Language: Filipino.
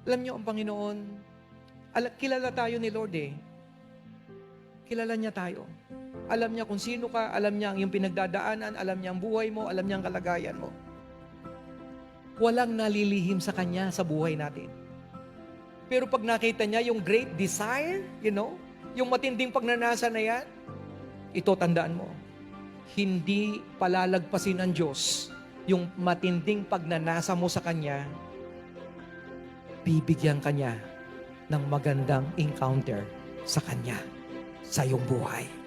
Alam niyo, ang Panginoon, kilala tayo ni Lord eh. Kilala niya tayo. Alam niya kung sino ka, alam niya ang iyong pinagdadaanan, alam niya ang buhay mo, alam niya ang kalagayan mo. Walang nalilihim sa Kanya sa buhay natin. Pero pag nakita niya yung great desire, yung matinding pagnanasa na yan, ito tandaan mo, hindi palalagpasin ng Diyos yung matinding pagnanasa mo sa Kanya, bibigyan Kanya ng magandang encounter sa Kanya, sa iyong buhay.